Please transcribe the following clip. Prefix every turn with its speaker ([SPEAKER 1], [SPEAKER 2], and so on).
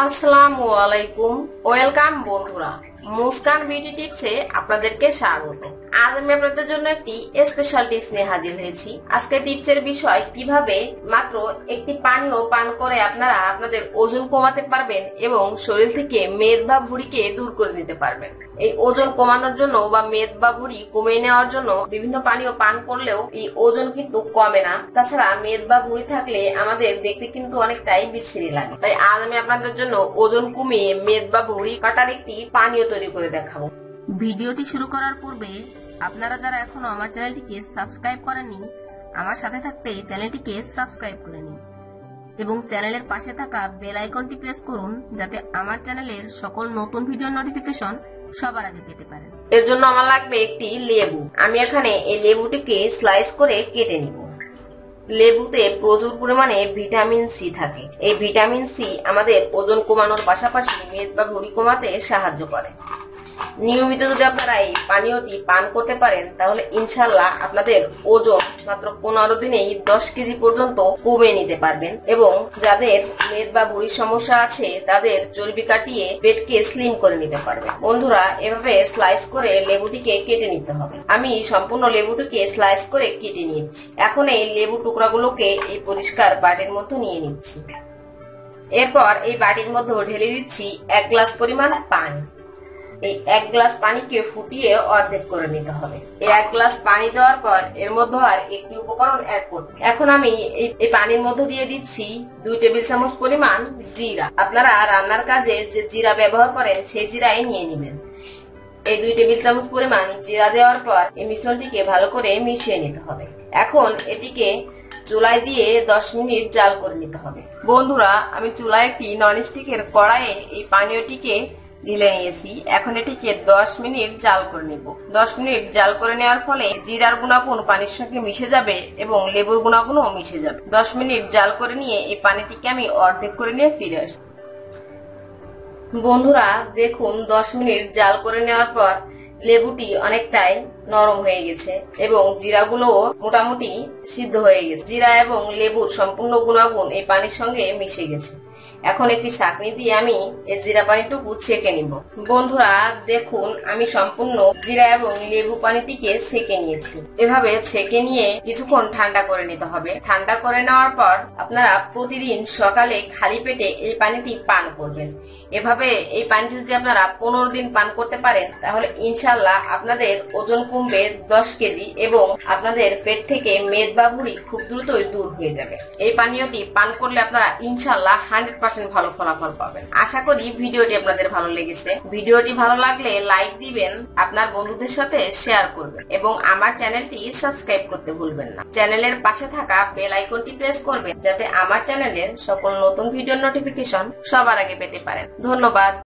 [SPEAKER 1] আসসালামু আলাইকুম, ওয়েলকাম বন্ধুরা। মুস্কান বিউটি টিপসে আপনাদেরকে স্বাগত। আজ আমি আপনাদের জন্য একটি স্পেশাল টিপস নিয়ে হাজির হয়েছি। আজকে টিপসের বিষয় কিভাবে মাত্র একটি পানীয় পান করে আপনারা আপনাদের ওজন কমাতে পারবেন এবং শরীর থেকে মেদ বা ভুঁড়িকে দূর করে দিতে পারবেন। এই ওজন কমানোর জন্য বা মেদ বা ভুঁড়ি কমিয়ে নেওয়ার জন্য বিভিন্ন পানীয় পান করলেও এই ওজন কিন্তু কমে না। তাছাড়া মেদ বা ভুঁড়ি থাকলে আমাদের দেখতে কিন্তু অনেকটাই বিশ্রী লাগে। তাই আজ আমি আপনাদের জন্য ওজন কমিয়ে মেদ বা ভুঁড়ি কাটার একটি পানীয় তৈরি করে দেখাবো।
[SPEAKER 2] ভিডিওটি শুরু করার পূর্বে আপনারা যারা এখনো আমার চ্যানেলটিকে সাবস্ক্রাইব করেননি, আমার সাথে থাকতে চ্যানেলটিকে সাবস্ক্রাইব করে নিন এবং চ্যানেলের পাশে থাকা বেল আইকনটি প্রেস করুন যাতে আমার চ্যানেলের সকল নতুন ভিডিও নোটিফিকেশন সবার আগে পেতে পারেন।
[SPEAKER 1] এর জন্য আমার লাগবে একটি লেবু। আমি এখানে এই লেবুটিকে স্লাইস করে কেটে নিব। লেবুতে প্রচুর পরিমাণে ভিটামিন সি থাকে। এই ভিটামিন সি আমাদের ওজন কমানোর পাশাপাশি মেদ বা ভুঁড়ি কমাতে সাহায্য করে। নিয়মিত যদি আপনারা এই পানীয়টি পান করতে পারেন তাহলে ইনশাল্লাহ আপনাদের ওজন মাত্র 15 দিনেই 10 কেজি পর্যন্ত কমিয়ে নিতে পারবেন এবং যাদের মেদ বা ভুঁড়ির সমস্যা আছে তাদের চর্বি কাটিয়ে পেটকে স্লিম করে নিতে পারবেন। বন্ধুরা, এভাবে স্লাইস করে লেবুটিকে কেটে নিতে হবে। আমি সম্পূর্ণ লেবুটিকে স্লাইস করে কেটে নিয়েছি। এখন এই লেবু টুকরাগুলোকে এই পরিষ্কার বাটির মধ্যে নিয়ে নিচ্ছি। এরপর এই বাটির মধ্যে ঢেলে দিচ্ছি 1 গ্লাস পরিমাণ পানি। এই 1 গ্লাস পানিকে ফুটিয়ে অর্ধেক করে নিতে হবে। এই 1 গ্লাস পানি দেওয়ার পর এর মধ্যে আর একটি উপকরণ অ্যাড করব। এখন আমি এই পানির মধ্যে দিয়ে দিচ্ছি 2 টেবিল চামচ পরিমাণ জিরা। আপনারা রান্নার কাজে যে জিরা ব্যবহার করেন সেই জিরাই নিয়ে নেবেন। এই 2 টেবিল চামচ পরিমাণ জিরা দেওয়ার পর এই মিশ্রণটিকে ভালো করে মিশিয়ে নিতে হবে। এখন এটিকে চুলায় দিয়ে 10 মিনিট জাল করে নিতে হবে। বন্ধুরা, আমি চুলায় একটি ননস্টিকের কড়াইয়ে এই পানীয়টিকে ঢেলে নিয়েছি। এখন এটিকে 10 মিনিট জাল করে নিব। 10 মিনিট জাল করে নেওয়ার ফলে জিরার গুণাগুণ পানির সঙ্গে মিশে যাবে এবং লেবুর গুণাগুণও মিশে যাবে। 10 মিনিট জাল করে নিয়ে এই পানিটিকে আমি অর্ধেক করে নিয়ে ফিরে আসি। বন্ধুরা দেখুন, 10 মিনিট জাল করে নেওয়ার পর লেবুটি অনেকটাই নরম হয়ে গেছে এবং জিরাগুলোও মোটামুটি সিদ্ধ হয়ে গেছে। জিরা এবং লেবুর সম্পূর্ণ গুণাগুণ এই পানির সঙ্গে মিশে গেছে। এখন একটি ছাঁকনি দিয়ে আমি এই জিরা পানিটুকু ছেঁকে নিব। বন্ধুরা দেখুন, আমি সম্পূর্ণ জিরা এবং লেবু পানিটিকে ছেঁকে নিয়েছি। এভাবে ছেঁকে নিয়ে কিছুক্ষণ ঠান্ডা করে নিতে হবে। ঠান্ডা করে নেওয়ার পর আপনারা প্রতিদিন সকালে খালি পেটে এই পানিটি পান করবেন। এভাবে এই পানিটি যদি আপনারা 15 দিন পান করতে পারেন তাহলে ইনশাল্লাহ আপনাদের ওজন কমবে 10 কেজি এবং আপনাদের পেট থেকে মেদ বা ভুঁড়ি খুব দ্রুতই দূর হয়ে যাবে। এই পানীয়টি পান করলে আপনারা ইনশাল্লাহ 100% ভালো ফলাফল পাবেন। আশা করি ভিডিওটি আপনাদের ভালো লেগেছে। ভিডিওটি ভালো লাগলে লাইক দিবেন, আপনার বন্ধুদের সাথে শেয়ার করবেন এবং আমার চ্যানেলটি সাবস্ক্রাইব করতে ভুলবেন না। চ্যানেলের পাশে থাকা বেল আইকনটি প্রেস করবেন যাতে আমার চ্যানেলের সকল নতুন ভিডিওর নোটিফিকেশন সবার আগে পেতে পারেন। ধন্যবাদ।